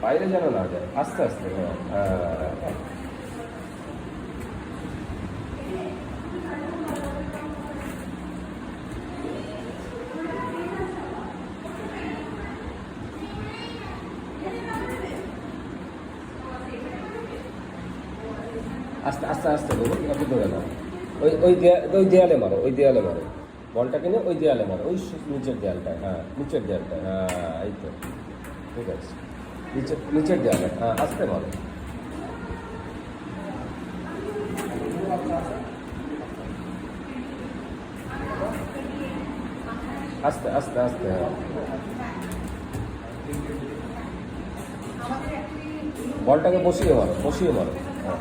বাইরে যেন না যায়, আস্তে আস্তে। আস্তে আস্তে আস্তে দেবো, একটু ধরে নাও। ওই দেয়ালে মারো, ওই দেয়ালে মারো, বলটা কিনে ওই দেয়ালে মারো, ওই নিচের দেয়ালটায়। হ্যাঁ, নিচের দেয়ালটায়। হ্যাঁ, এই তো, ঠিক আছে। নিচের দেয়ালে, হ্যাঁ, আস্তে মারো। আস্তে আস্তে আস্তে। হ্যাঁ, বলটাকে বসিয়ে মারো, বসিয়ে মারো। হ্যাঁ,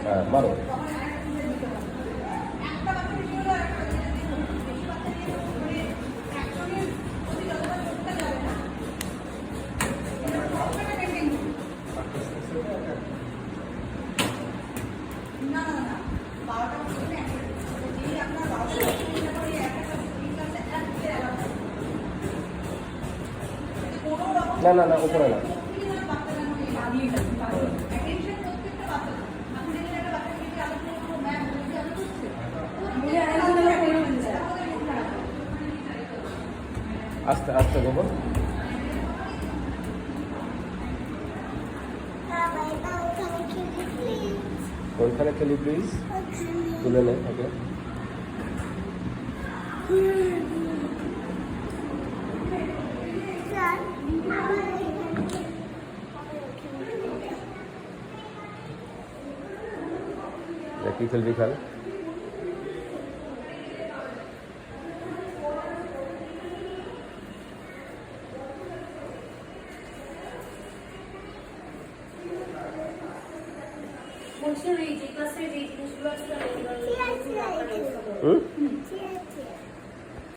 হ্যাঁ, মারো। না না না, উপরে না। আস্তে আস্তে দেবো। ওইখানে খেলি প্লিজ, তুলে নে। ওকে, কি খেলবি খেল। হুম